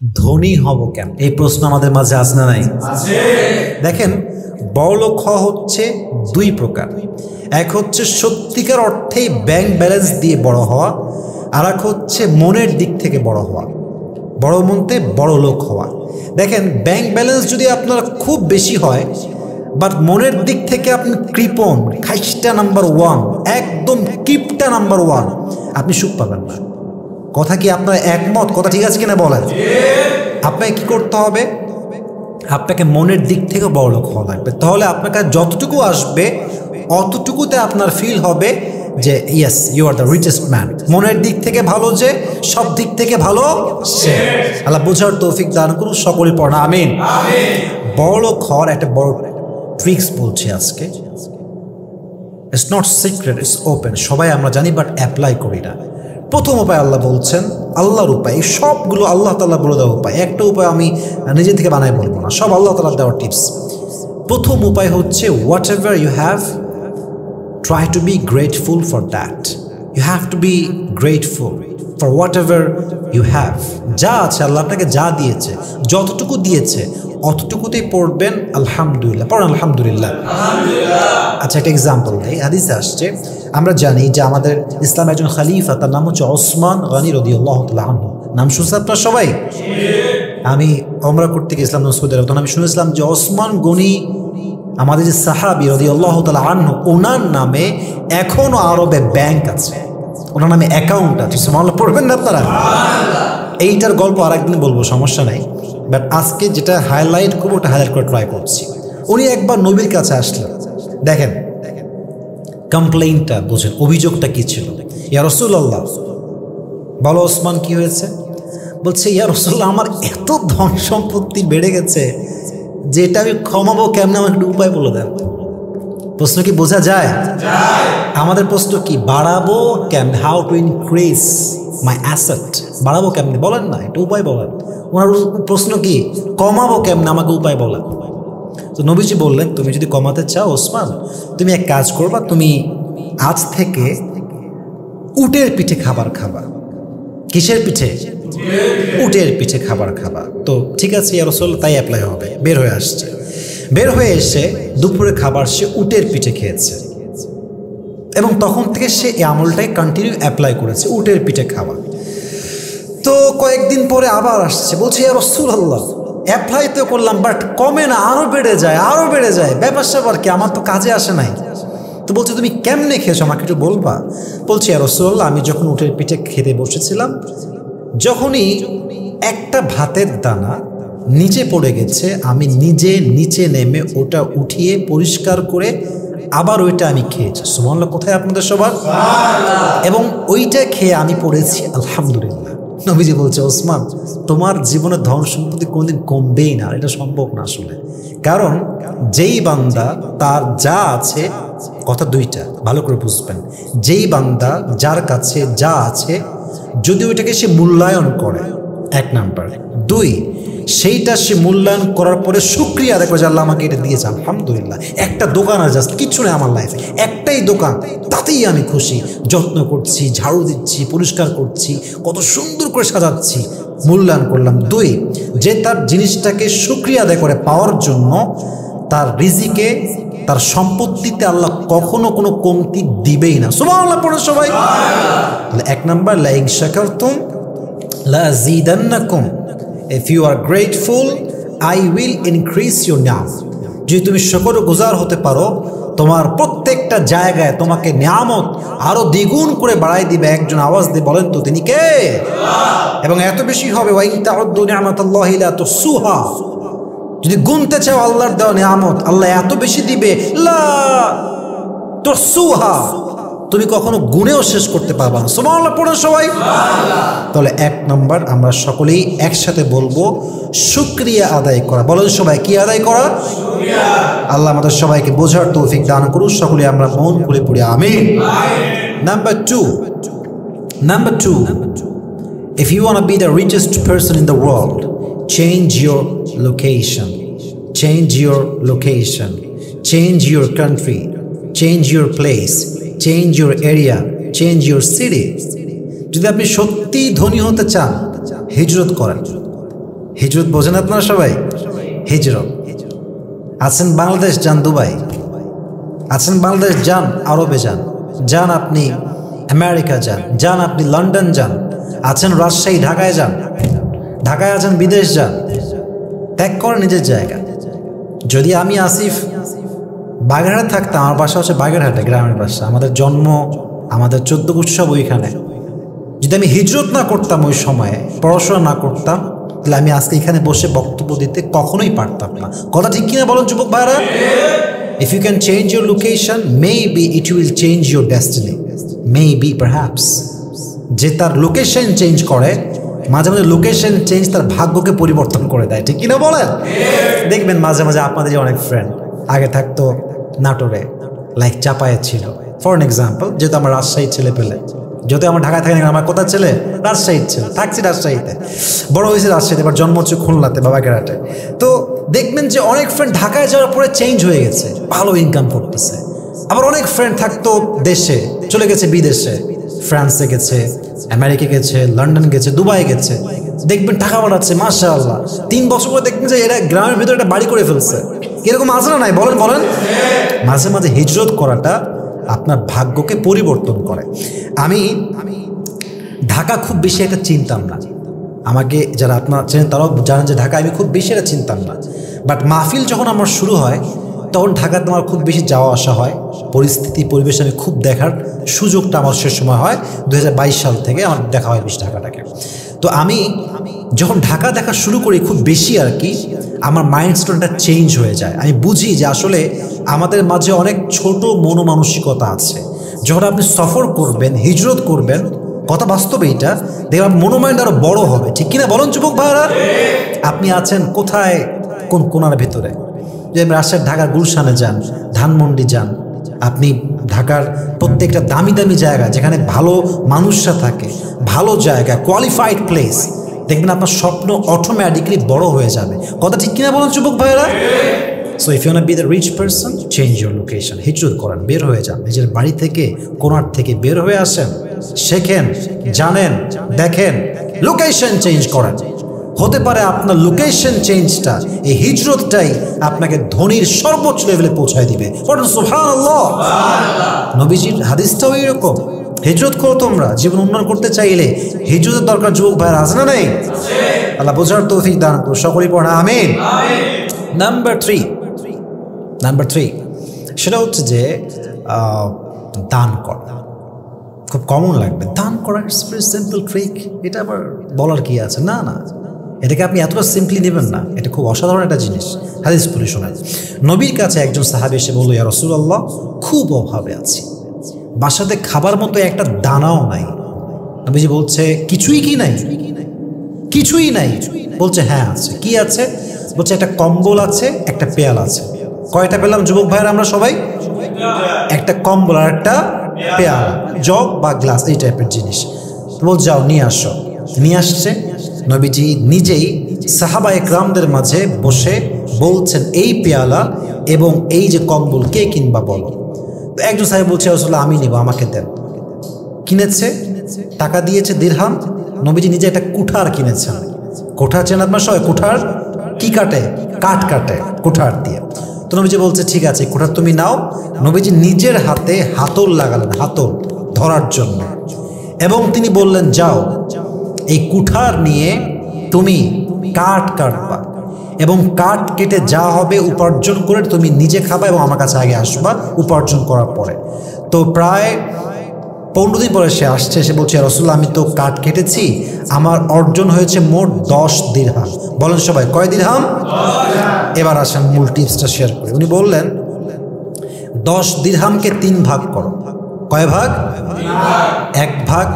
ধনী হব কেন, এই প্রশ্ন আমাদের মাঝে আছে না নাই? দেখেন, বড়লোক হওয়া হচ্ছে দুই প্রকার। এক হচ্ছে সত্যিকার অর্থেই ব্যাংক ব্যালেন্স দিয়ে বড় হওয়া, আর এক হচ্ছে মনের দিক থেকে বড় হওয়া, বড় মনতে বড় লোক হওয়া। দেখেন, ব্যাংক ব্যালেন্স যদি আপনার খুব বেশি হয় বাট মনের দিক থেকে আপনি কৃপণ, খাইস্টা নাম্বার ওয়ান, একদম কিপটা নাম্বার ওয়ান, আপনি সুখ পাবেন না। কথা কি আপনার একমত? কথা ঠিক আছে কিনা বলেন। আপনাকে কি করতে হবে? আপনাকে মনের দিক থেকে বড় লোক হওয়া লাগবে। তাহলে আপনার কাছে যতটুকু আসবে অতটুকুতে আপনার ফিল হবে যে yes, you are the richest man. মনের দিক থেকে ভালো, যে সব দিক থেকে ভালো সে। আল্লাহ বোঝার তৌফিক দান করুন, সকলে পড়া আমিন। বড় লোক হওয়ার একটা বড় ট্রিক্স বলছি আজকে। It's not secret, it's open. সবাই আমরা জানি বাট অ্যাপ্লাই করি না। প্রথম উপায় আল্লাহ বলছেন, আল্লাহর উপায়। এই সবগুলো আল্লাহ তাআলা বলে দেওয়া উপায়। একটা উপায় আমি নিজে থেকে বানাই বলবো না, সব আল্লাহ তাআলা দেওয়ার টিপস। প্রথম উপায় হচ্ছে, whatever you have, try to be grateful for that. You have to be grateful for whatever you have. যা আছে, আল্লাহ আপনাকে যা দিয়েছে, যতটুকু দিয়েছে অতটুকুতেই পড়বেন আলহামদুলিল্লাহ। পড়েন আলহামদুলিল্লাহ। আচ্ছা, একটা এক্সাম্পল দেই। হাদিসে আসছে, আমরা জানি যে আমাদের ইসলামের একজন খলিফা, তার নাম হচ্ছে ওসমান গনি রাদিয়াল্লাহু তাআলা আনহু। নাম শুনছেন আপনারা সবাই? আমি ওমরা করতে গেছিলাম সৌদি আরব, তখন আমি শুনেছিলাম যে ওসমান গনি আমাদের যে সাহাবী রাদিয়াল্লাহু তাআলা আনহু, ওনার নামে এখনো আরবে ব্যাংক আছে, ওনার নামে অ্যাকাউন্ট আছে। সুবহানাল্লাহ পড়বেন না আপনারা? এইটার গল্প আরেকদিন বলবো, সমস্যা নাই। বাট আজকে যেটা হাইলাইট করবো ওটা হাইলাইট করে ট্রাই করছি। উনি একবার নবীর কাছে আসলেন। দেখেন কমপ্লেইনটা বুঝেন, অভিযোগটা কি ছিল। ইয়া রাসূলুল্লাহ, বলো ওসমান কি হয়েছে? বলছে, ইয়া রাসূলুল্লাহ, আমার এত ধন সম্পত্তি বেড়ে গেছে যে এটা আমি ক্ষমাবো কেমনে, আমাকে একটু উপায় বলে দেন। প্রশ্ন কি বোঝা যায়? আমাদের প্রশ্ন কি, বাড়াবো কেমনে? How to increase my asset, বাড়াবো কেমনে বলেন না, একটু উপায় বলেন। ওনার প্রশ্ন কি, কমাবো কেমনে, আমাকে উপায় বলেন। তো নবীজি বললেন, তুমি যদি কমাতে চাও ওসমান, তুমি এক কাজ করবা, তুমি আজ থেকে উটের পিঠে খাবার খাবা। কিসের পিঠে? উটের পিঠে খাবার খাবা। তো ঠিক আছে ইয়া রাসূলুল্লাহ, তাই অ্যাপ্লাই হবে। বের হয়ে আসছে, বের হয়ে এসে দুপুরে খাবার সে উটের পিঠে খেয়েছে, এবং তখন থেকে সে এই আমলটাই কন্টিনিউ অ্যাপ্লাই করেছে, উটের পিঠে খাওয়া। তো কয়েকদিন পরে আবার আসছে, বলছে, ইয়া রাসূলুল্লাহ, অ্যাপ্লাই তো করলাম বাট কমে না, আরও বেড়ে যায়, আরও বেড়ে যায়। ব্যাপার স্যাপার কি, আমার তো কাজে আসে নাই। তো বলছে, তুমি কেমনে খেয়েছো, আমাকে একটু বলবা? বলছে, ইয়া রাসূলুল্লাহ, আমি যখন উটের পিঠে খেতে বসেছিলাম, যখনই একটা ভাতের দানা নিচে পড়ে গেছে, আমি নিজে নিচে নেমে ওটা উঠিয়ে পরিষ্কার করে আবার ওইটা আমি খেয়েছি। সুবহানাল্লাহ। কোথায় আপনাদের সবার? এবং ওইটা খেয়ে আমি পড়েছি আলহামদুলিল্লাহ। নবীজি বলছে, ওসমান, তোমার জীবনে ধন সম্পত্তি কোনোদিন কমবেই না, এটা সম্ভব না আসলে। কারণ যেই বান্দা তার যা আছে, কথা দুইটা ভালো করে বুঝবেন, যেই বান্দা যার কাছে যা আছে যদি ওইটাকে সে মূল্যায়ন করে, এক নাম্বার। দুই, সেইটা সে মূল্যায়ন করার পরে শুকরিয়া আদায় করে, আল্লাহ আমাকে এটা দিয়েছে আলহামদুলিল্লাহ। একটা দোকান আর জাস্ট কিচ্ছু নেই আমার লাইফে, একটাই দোকান, তাতেই আমি খুশি, যত্ন করছি, ঝাড়ু দিচ্ছি, পরিষ্কার করছি, কত সুন্দর করে সাজাচ্ছি, মূল্যায়ন করলাম। দুই, যে তার জিনিসটাকে শুকরিয়া আদায় করে পাওয়ার জন্য তার রিজিকে, তার সম্পত্তিতে আল্লাহ কখনো কোনো কমতি দিবেই না। সুবহানাল্লাহ পড়ে সবাই। এক নাম্বার, লা ইন শাকারতুম লা আযীদান্নাকুম, if you are grateful I will increase your নিয়াম। যদি তুমি শুকরগুজার হতে পারো, তোমার প্রত্যেকটা জায়গায় তোমাকে নিয়ামত আরো দ্বিগুণ করে বাড়াই দিবে। একজন আওয়াজ দিয়ে বলেন তো, তিনি কে? এবং এত বেশি হবে, ওয়া ইন তাউদ্দু নি'মাতাল্লাহি লা তুহসুহা, যদি গুনতে চাও আল্লাহর দেওয়া নিয়ামত, আল্লাহ এত বেশি দিবে, লা তুহসুহা, তুমি কখনো গুণেও শেষ করতে পারবা না। সুবহানাল্লাহ পড়ো সবাই। তাহলে এক নম্বর, আমরা সকলেই একসাথে বলবো, শুকরিয়া আদায় করা। বলেন সবাই, কি আদায় করা? আল্লাহ আমাদের সবাইকে বোঝার তৌফিক দান করুন। সকলে আমরা মন খুলে পড়ি আমিন। Number two, if you want to be the richest person in the world, change your location, change your location, change your country, change your place, change your area, change your city. যদি আপনি সত্যি ধনী হতে চান, হিজরত করেন। হিজরত বোঝেন আপনারা সবাই? হিজরত। আছেন বাংলাদেশ যান দুবাই, আছেন বাংলাদেশ যান আরবে যান, যান আপনি আমেরিকা যান, যান আপনি লন্ডন যান, আছেন রাজশাহী ঢাকায় যান, ঢাকায় আছেন বিদেশ যান, ত্যাগ করেন নিজের জায়গা। যদি আমি আসিফ বাগেরহাট থাকতাম, আমার বাসা হচ্ছে বাগেরহাটে, গ্রামের বাসা, আমাদের জন্ম, আমাদের 14 গোষ্ঠী সব ওইখানে। যদি আমি হিজরত না করতাম, ওই সময়ে পড়াশোনা না করতাম, তাহলে আমি আজকে এখানে বসে বক্তব্য দিতে কখনোই পারতাম না। কথা ঠিক কিনা বলুন যুবক ভাইরা? If you can change your location, maybe it will change your destiny. Maybe, perhaps. যে তার লোকেশন চেঞ্জ করে, মাঝে মাঝে লোকেশন চেঞ্জ তার ভাগ্যকে পরিবর্তন করে দেয়, ঠিক কিনা বলেন? দেখবেন মাঝে মাঝে আপনাদের যে অনেক ফ্রেন্ড আগে থাকতো নাটোরে, লাইক চাপায়ে ছিল, ফর এন এক্সাম্পল, যেহেতু আমার রাজশাহীর ছেলে পেলে, যেহেতু আমার ঢাকায় থাকি না, আমার কোথায় ছেলে? রাজশাহীর ছেলে, থাকছি রাজশাহীতে, বড় হয়েছে রাজশাহীতে, এবার জন্ম হচ্ছে খুলনাতে, বাবাঘাটে। তো দেখবেন যে অনেক ফ্রেন্ড ঢাকায় যাওয়ার পরে চেঞ্জ হয়ে গেছে, ভালো ইনকাম করতেছে। আবার অনেক ফ্রেন্ড থাকতো দেশে, চলে গেছে বিদেশে, ফ্রান্সে গেছে, আমেরিকা গেছে, লন্ডন গেছে, দুবাই গেছে, দেখবেন টাকা বাড়াচ্ছে মাশাআল্লাহ। 3 বছর পরে দেখবেন যে এরা গ্রামের ভিতরে একটা বাড়ি করে ফেলছে। এরকম আছে না নাই? বলেন বলেন। মাঝে মাঝে হিজরত করাটা আপনার ভাগ্যকে পরিবর্তন করে। আমি ঢাকা খুব বেশি একটা চিনতাম না, আমাকে যারা আপনারা চেনেন তারাও জানেন যে ঢাকা আমি খুব বেশি এটা চিনতাম না। বাট মাহফিল যখন আমার শুরু হয়, তখন ঢাকাতে আমার খুব বেশি যাওয়া আসা হয়, পরিস্থিতি পরিবেশ আমি খুব দেখার সুযোগটা আমার সে সময় হয়। 2022 সাল থেকে আমার দেখা হয় বেশি ঢাকাটাকে। তো আমি যখন ঢাকা দেখা শুরু করি খুব বেশি আর কি, আমার মাইন্ড স্টোনটা চেঞ্জ হয়ে যায়। আমি বুঝি যে আসলে আমাদের মাঝে অনেক ছোট মনোমানসিকতা আছে। যখন আপনি সফর করবেন, হিজরত করবেন, কথা বাস্তবে এটা, দেখবেন মনোমাইন্ড আরো বড় হবে, ঠিক কিনা বলুন যুবক ভাইরা? আপনি আছেন কোথায়, কোন কোনার ভিতরে, যে রাজশাহীর ঢাকার গুলশানে যান, ধানমন্ডি যান, আপনি ঢাকার প্রত্যেকটা দামি দামি জায়গা যেখানে ভালো মানুষরা থাকে, ভালো জায়গা, কোয়ালিফাইড প্লেস, দেখবেন আপনার স্বপ্ন অটোমেটিকলি বড় হয়ে যাবে। কথা ঠিক কিনা বলুন যুবক ভাইরা? So if you want to be the rich person, change your location. হিজরত করেন, বের হয়ে যান, নিজের বাড়ি থেকে, কোনার থেকে বের হয়ে আসেন, শেখেন, জানেন, দেখেন, লোকেশন চেঞ্জ করেন। হতে পারে আপনার লোকেশন চেঞ্জটা, এই হিজরতটাই আপনাকে ধনীর সর্বোচ্চ লেভেলে পৌঁছায় দিবে। সুবহানাল্লাহ। নবীজির হাদিসটাও এরকম, হিজরত করো তোমরা, জীবন উন্নয়ন করতে চাইলে হিজরতের দরকার। যুবক ভাইয়ের আছে না নেই? আল্লাহ বোঝার তৌফিক দান করুন, সকলেই পড়া আমিন। নাম্বার 3 সেটা হচ্ছে যে দান করা। খুব কমন লাগবে, দান করা ইটস ভেরি সিম্পল ট্রিক, এটা আবার বলার কি আছে? না না, এটাকে আপনি এতটা সিম্পলি নেবেন না, এটা খুব অসাধারণ একটা জিনিস। হাদিস পড়ে শোনেন, নবীর কাছে একজন সাহাবী এসে বলল, ইয়া রাসূলুল্লাহ, খুব অভাবে আছি, বাসাতে খাবার মতো একটা দানাও নাই। নবীজি বলছে, কিছুই কি নাই? কিছুই নাই? বলছে হ্যাঁ আছে। কি আছে? বলছে একটা কম্বল আছে, একটা পেয়াল আছে। কয়টা পেলাম যুবক ভাইয়ের আমরা সবাই? একটা কম্বল আর একটা পেয়ালা, জগ বা গ্লাস, এই টাইপের জিনিস। বল যাও নিয়ে আসো। নিয়ে আসছে। নবীজি নিজেই সাহাবা একরামদের মাঝে বসে বলছেন, এই পেয়ালা এবং এই যে কম্বল কে কিনবা বলো। তো একজন সাহেব বলছে, রাসূলুল্লাহ আমি নিব, আমাকে দেন। কিনেছে, টাকা দিয়েছে দিরহাম। নবীজি নিজে একটা কুঠার কিনেছেন। কুঠার চেন আপনার সবাই? কুঠার কি কাটে? কাঠ কাটে কুঠার দিয়ে। তো নবীজি বলছে ঠিক আছে, কুঠার তুমি নাও। নবীজি নিজের হাতে হাতল লাগালেন, হাতল ধরার জন্য, এবং তিনি বললেন, যাও এই কুঠার নিয়ে তুমি কাঠ কাটবা, এবং কাঠ কেটে যা হবে উপার্জন করে তুমি নিজে খাবা এবং আমার কাছে আগে আসবা উপার্জন করার পরে। তো প্রায় 15 দিন পরে সে আসছে, সে বলছে, রাসূলুল্লাহ আমি তো কাঠ কেটেছি, আমার অর্জন হয়েছে মোট 10 দিরহাম। বলেন সবাই কয় দিরহাম? এবার আসেন মূল টিপসটা শেয়ার করি। উনি বললেন 10 দিরহামকে 3 ভাগ করো। কয় ভাগ? 1 ভাগ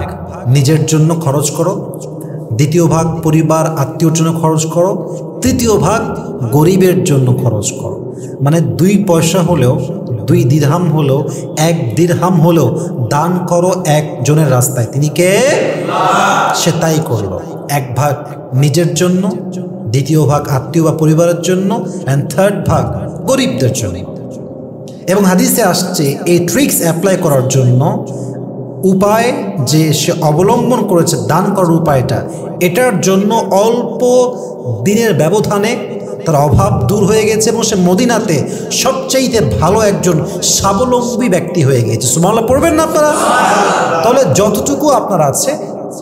নিজের জন্য খরচ করো, 2য় ভাগ পরিবার আত্মীয়র জন্য খরচ করো, 3য় ভাগ গরিবের জন্য খরচ করো। মানে 2 পয়সা হলেও, 2 দিরহাম হলেও, 1 দিরহাম হলেও দান করো একজনের রাস্তায়। তিনি কে? সে তাই করলো। 1 ভাগ নিজের জন্য, 2য় ভাগ আত্মীয় বা পরিবারের জন্য, অ্যান্ড 3rd ভাগ গরিবদের জন্য। এবং হাদিসে আসছে এই ট্রিক্স অ্যাপ্লাই করার জন্য উপায় যে সে অবলম্বন করেছে দান করার উপায়টা, এটার জন্য অল্প দিনের ব্যবধানে তার অভাব দূর হয়ে গেছে এবং সে মদিনাতে সবচাইতে ভালো একজন স্বাবলম্বী ব্যক্তি হয়ে গেছে। সুবহানাল্লাহ পড়বেন না আপনারা? তাহলে যতটুকু আপনার আছে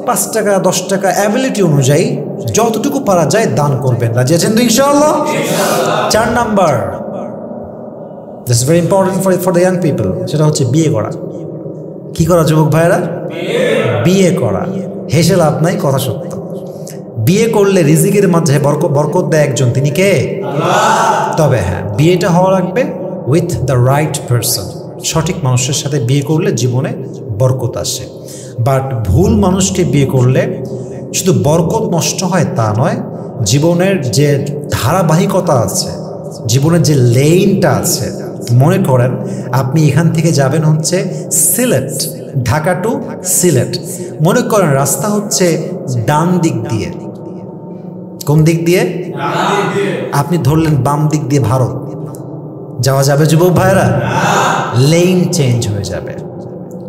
5 টাকা 10 টাকা অ্যাবিলিটি অনুযায়ী যতটুকু পারা যায় দান করবেন। রাজি আছেন তো ইনশাআল্লাহ? 4 number, this is very important for the young people, সেটা হচ্ছে বিয়ে করা। কি করা যুবক ভাইরা? বিয়ে করা। হেসে লাভ নাই, কথা সত্য। বিয়ে করলে রিজিকের মাঝে বরকত দেয় একজন, তিনি কে? তবে হ্যাঁ, বিয়েটা হওয়া লাগবে উইথ দ্য রাইট পারসন। সঠিক মানুষের সাথে বিয়ে করলে জীবনে বরকত আসে। বাট ভুল মানুষকে বিয়ে করলে শুধু বরকত নষ্ট হয় তা নয়, জীবনের যে ধারাবাহিকতা আছে, জীবনের যে লেইনটা আছে, মনে করেন আপনি এখান থেকে যাবেন হচ্ছে সিলেট, ঢাকা টু সিলেট, মনে করেন রাস্তা হচ্ছে ডান দিক দিয়ে। কোন দিক দিয়ে? আপনি ধরলেন বাম দিক দিয়ে, ভারত যাওয়া যাবে যুবক ভাইরা? লেইন চেঞ্জ হয়ে যাবে,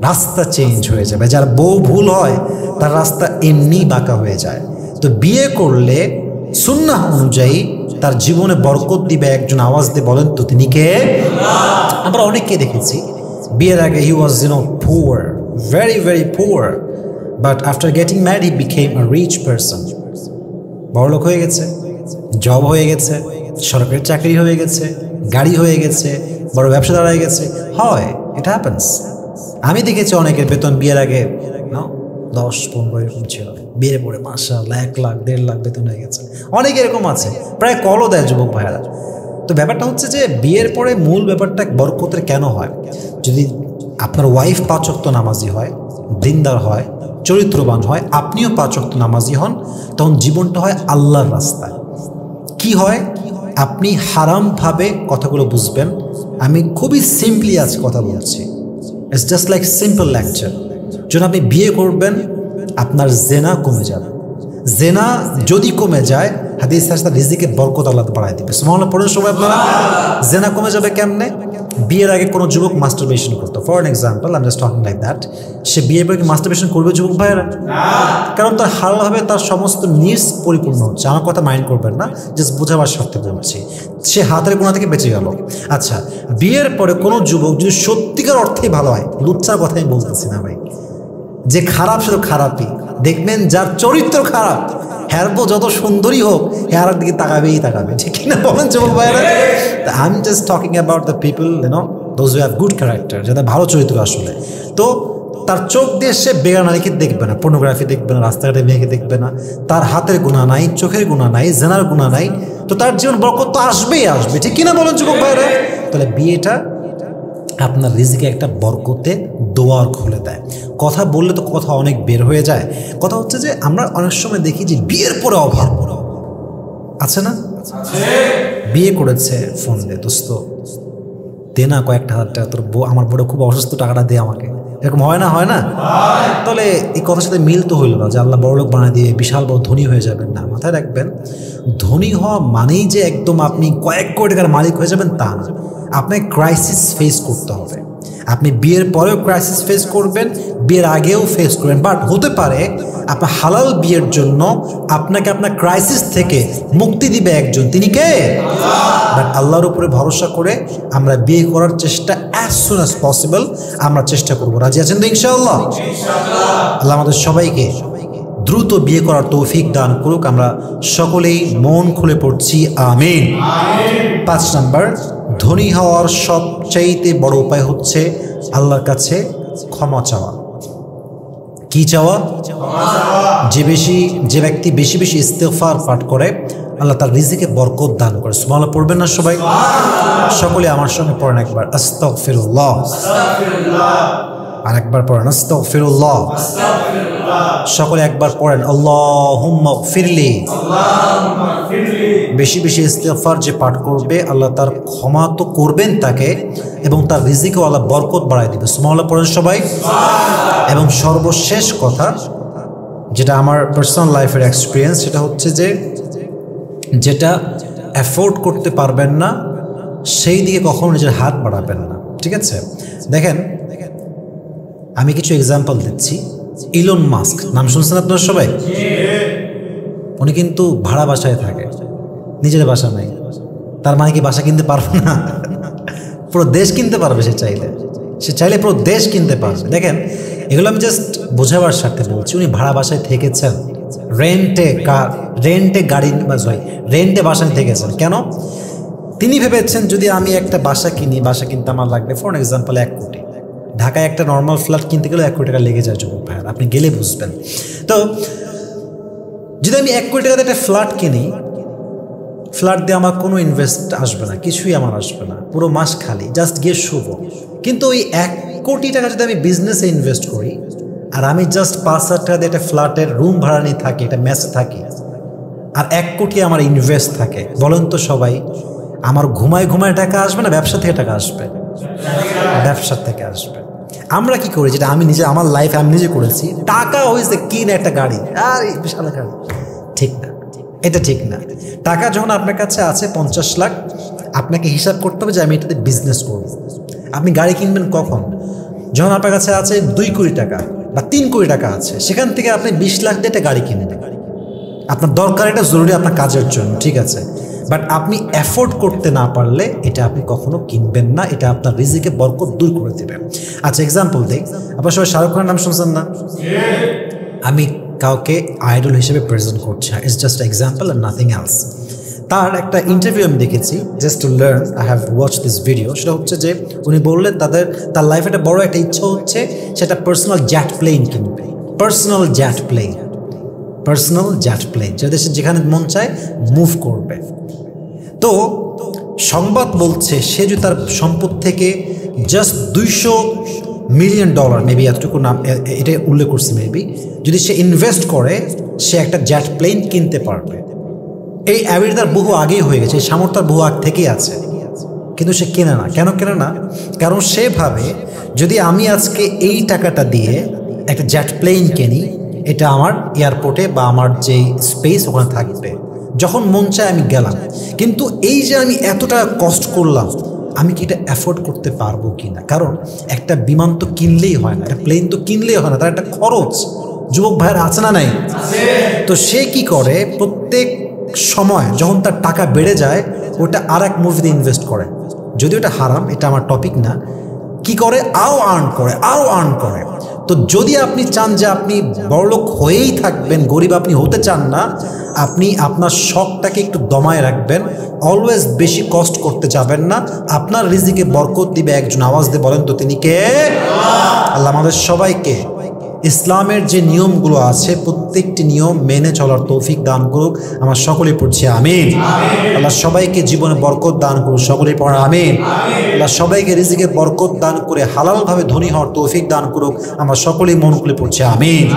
রাস্তা চেঞ্জ হয়ে যাবে। যার বউ ভুল হয় তার রাস্তা এমনি বাঁকা হয়ে যায়। তো বিয়ে করলে সুন্নাহ অনুযায়ী তার জীবনে বরকত দিবে একজন। আওয়াজ দিয়ে বলেন তো তিনি কে? আমরা অনেককে দেখেছি বিয়ের আগে he was poor, very very poor, but after getting married he became a rich person. বড়লোক হয়ে গেছে, জব হয়ে গেছে, সরকারি চাকরি হয়ে গেছে, গাড়ি হয়ে গেছে, বড় ব্যবসাদার হয়ে গেছে। হয়, ইট হ্যাপেন্স। আমি দেখেছি অনেকের বেতন বিয়ের আগে 10-15 এরকম ছিল, বিয়ের পরে মাশাআল্লাহ 1 লাখ 1.5 লাখ বেতন হয়ে গেছে। অনেক এরকম আছে, প্রায় কলও দেয় যুবক ভাইয়েরা। তো ব্যাপারটা হচ্ছে যে বিয়ের পরে মূল ব্যাপারটা বরকতের কেন হয়? যদি আপনার ওয়াইফ 5 ওয়াক্ত নামাজি হয়, দিনদার হয়, চরিত্রবান হয়, আপনিও 5 ওয়াক্ত নামাজি হন, তখন জীবনটা হয় আল্লাহর রাস্তায়। কি হয়? আপনি হারামভাবে কথাগুলো বুঝবেন। আমি খুবই সিম্পলি আজ কথা বলছি, it's just like simple lecture. যখন আপনি বিয়ে করবেন আপনার জেনা কমে যাবে। জেনা যদি কমে যায়, হাদিস আছে রিজিকে বরকত আল্লাহ বাড়ায় দিবে। সুবহানাল্লাহ পড়েন সবাই আপনারা। জেনা কমে যাবে কেমনে? বিয়ের আগে কোনো যুবক মাস্টারবেশন করতো, for an example, I am just talking like that. সে বিয়ের পরে মাস্টারবেশন করবে যুবক ভাইয়েরা? কারণ তার হালালভাবে তার সমস্ত নিডস পরিপূর্ণ হচ্ছে। আমার কথা মাইন্ড করবেন না, জাস্ট বোঝাবার স্বার্থে বলছি। সে হাতের গোনা থেকে বেঁচে গেল। আচ্ছা, বিয়ের পরে কোনো যুবক যদি সত্যিকার অর্থেই ভালো হয়, লুচ্চার কথাই বলতেছি না ভাই, যে খারাপ সে তো খারাপই। দেখবেন যার চরিত্র খারাপ, হ্যারবো যত সুন্দরী হোক, হ্যার দিকে তাকাবেই তাকাবে, ঠিক কিনা বলেন যুবক ভাইরা? I am just talking about the people, those who have good character, যাদের ভালো চরিত্র আসলে। তো তার চোখ দিয়ে সে বেগানারিকে দেখবে না, পর্নোগ্রাফি দেখবে না, রাস্তাঘাটে মেয়েকে দেখবে না, তার হাতের গুণা নাই, চোখের গুণা নাই, জেনার গুণা নাই, তো তার জীবন বরকত তো আসবেই আসবে, ঠিক কিনা বলেন যুবক ভাইরা? তাহলে বিয়েটা আপনার রিজিকে একটা বরকতে দোয়ার খুলে দেয়। কথা বললে তো কথা অনেক বের হয়ে যায়। কথা হচ্ছে যে আমরা অনেক সময় দেখি যে বিয়ের পরে অভাব আছে না? বিয়ে করেছে, ফোন দে দোস্ত, দে না কয়েকটা হাজার টাকা, তোর বউ, আমার বড় খুব অসুস্থ, টাকাটা দে আমাকে। এরকম হয় না? হয় না? তাহলে এই কথার সাথে মিল তো হইল না যে আল্লাহ বড়লোক বানিয়ে দিয়ে বিশাল বড় ধনী হয়ে যাবেন। না, মাথায় রাখবেন, ধনী হওয়া মানেই যে একদম আপনি কয়েক কোটি টাকার মালিক হয়ে যাবেন তা না। আপনাকে ক্রাইসিস ফেস করতে হবে। আপনি বিয়ের পরেও ক্রাইসিস ফেস করবেন, বিয়ের আগেও ফেস করবেন। বাট হতে পারে আপনার হালাল বিয়ের জন্য আপনাকে আপনার ক্রাইসিস থেকে মুক্তি দিবে একজন, তিনি কে? বাট আল্লাহর উপরে ভরসা করে আমরা বিয়ে করার চেষ্টা অ্যাজ সুন অ্যাজ পসিবল আমরা চেষ্টা করবো। রাজি আছেন তো ইনশাআল্লাহ? আল্লাহ আমাদের সবাইকে দ্রুত বিয়ে করার তৌফিক দান করুক। আমরা সকলেই মন খুলে পড়ছি আমিন। 5 নাম্বার, ধনী হওয়ার সবচাইতে বড় উপায় হচ্ছে আল্লাহর কাছে ক্ষমা চাওয়া। কি চাওয়া? যে ব্যক্তি বেশি বেশি ইস্তেগফার পাঠ করে আল্লাহ তার রিজিকে বরকত দান করে। সুবহানাল্লাহ পড়বেন না সবাই? সকলে আমার সঙ্গে পড়েন একবার, আস্তাগফিরুল্লাহ। আর একবার পড়েন, আস্তাগফিরুল্লাহ। সকলে একবার পড়েন, আল্লাহুম্মা গফিরলি। বেশি বেশি ইস্তেগফার যে পাঠ করবে আল্লাহ তার ক্ষমা তো করবেন তাকে, এবং তার রিজিকেও আল্লাহ বরকত বাড়ায় দিবে। সুবহানাল্লাহ পড়েন সবাই। এবং সর্বশেষ কথা, যেটা আমার পার্সোনাল লাইফের এক্সপিরিয়েন্স, সেটা হচ্ছে যে যেটা অ্যাফোর্ড করতে পারবেন না সেই দিকে কখনো নিজের হাত বাড়াবেন না। ঠিক আছে? দেখেন, আমি কিছু এক্সাম্পল দিচ্ছি। ইলন মাস্ক নাম শুনছেন আপনারা সবাই? উনি কিন্তু ভাড়া বাসায় থাকে, নিজের বাসা নাই। তার মানে কি বাসা কিনতে পারবে না? পুরো দেশ কিনতে পারবে সে চাইলে পুরো দেশ কিনতে পারবে। দেখেন, এগুলো আমি জাস্ট বোঝাবার স্বার্থে বলছি। উনি ভাড়া বাসায় থেকেছেন, রেন্টে গাড়ি রেন্টে বাসায় থেকেছেন। কেন? তিনি ভেবেছেন যদি আমি একটা বাসা কিনি, বাসা কিনতে আমার লাগবে ফর এক্সাম্পল 1 কোটি। ঢাকায় একটা নর্মাল ফ্ল্যাট কিনতে গেলে 1 কোটি টাকা লেগে যায় যুবক ভাইয়ার, আপনি গেলে বুঝবেন। তো যদি আমি 1 কোটি টাকাতে একটা ফ্ল্যাট কিনি, ফ্ল্যাট দিয়ে আমার কোনো ইনভেস্ট আসবে না, কিছুই আমার আসবে না, পুরো মাস খালি, জাস্ট গিয়ে শুভ। কিন্তু ওই 1 কোটি টাকা যদি আমি বিজনেসে ইনভেস্ট করি, আর আমি জাস্ট 5,000 টাকা দিয়ে একটা ফ্ল্যাটের রুম ভাড়া নিয়ে থাকি, একটা মেসে থাকি, আর 1 কোটি আমার ইনভেস্ট থাকে, বলেন তো সবাই, আমার ঘুমায় টাকা আসবে না ব্যবসা থেকে টাকা আসবে? ব্যবসা থেকে আসবে। আমরা কি করি, যেটা আমি নিজে আমার লাইফে আমি নিজে করেছি, টাকা হয়েছে কিনে একটা গাড়ি, আর এই বিশাল গাড়ি। ঠিক না, এটা ঠিক না। টাকা যখন আপনার কাছে আছে 50 লাখ, আপনাকে হিসাব করতে হবে যে আমি এটাতে বিজনেস করব। আপনি গাড়ি কিনবেন কখন? যখন আপনার কাছে আছে 2 কোটি টাকা বা 3 কোটি টাকা আছে, সেখান থেকে আপনি 20 লাখ দিয়ে একটা গাড়ি কিনবেন। আপনার দরকার, এটা জরুরি আপনার কাজের জন্য, ঠিক আছে, বাট আপনি অ্যাফোর্ড করতে না পারলে এটা আপনি কখনো কিনবেন না, এটা আপনার রিজিকে বরকত দূর করে দেবেন। আচ্ছা, এক্সাম্পল দিই। আপনার সবাই শাহরুখ খানের নাম শুনছেন না? আমি কাউকে আইডল হিসেবে প্রেজেন্ট করছি, ইটস জাস্ট এক্সাম্পল আর নাথিং এলস। তার একটা ইন্টারভিউ আমি দেখেছি, just to learn, I have watch this video. সেটা হচ্ছে যে উনি বললেন তার লাইফে একটা বড় একটা ইচ্ছা হচ্ছে সেটা পার্সোনাল জেট প্লেন কিনবে। পার্সোনাল জেট প্লেন যেখানে মন চায় মুভ করবে। তো সংবাদ বলছে সে যদি তার সম্পদ থেকে জাস্ট $200 মিলিয়ন, মেবি এতটুকু নাম এটা উল্লেখ করছে, মেবি যদি সে ইনভেস্ট করে, সে একটা জেট প্লেন কিনতে পারবে। এই অ্যাবিলিটি তার বহু আগেই হয়ে গেছে, এই সামর্থ্য বহু আগ থেকেই আছে, কিন্তু সে কেনে না। কেন কেনে না? কারণ সে ভাবে যদি আমি আজকে এই টাকাটা দিয়ে একটা জেট প্লেন কিনি, এটা আমার এয়ারপোর্টে বা আমার যে স্পেস ওখানে থাকবে, যখন মন চায় আমি গেলাম। কিন্তু এই যে আমি এত টাকা কস্ট করলাম, আমি কি এটা অ্যাফোর্ড করতে পারবো কি না? কারণ একটা বিমান তো কিনলেই হয় না, একটা প্লেন তো কিনলেই হয় না, তার একটা খরচ যুবক ভাইয়ের আছে না নাই? তো সে কি করে, প্রত্যেক সময় যখন তার টাকা বেড়ে যায়, ওটা আর এক মুভিতে ইনভেস্ট করে। যদিও এটা হারাম, এটা আমার টপিক না। কি করে? আরও আর্ন করে। তো যদি আপনি চান যে আপনি বড়লোক হয়েই থাকবেন, গরিব আপনি হতে চান না, আপনি আপনার শখটাকে একটু দমায় রাখবেন, অলওয়েজ বেশি কষ্ট করতে যাবেন না, আপনার রিজিকে বরকত দিবে একজন। আওয়াজ দিয়ে বলেন তো তিনি কে? আল্লাহ আমাদের সবাইকে ইসলামের যে নিয়মগুলো আছে প্রত্যেকটি নিয়ম মেনে চলার তৌফিক দান করুক। আমরা সকলেই পড়ছি আমিন। আল্লাহ সবাইকে জীবনে বরকত দান করুক, সকলেই পড়া আমিন। আল্লাহ সবাইকে রিজিকে বরকত দান করে হালালভাবে ধনী হওয়ার তৌফিক দান করুক। আমরা সকলেই মন খুলে পড়ছি আমিন।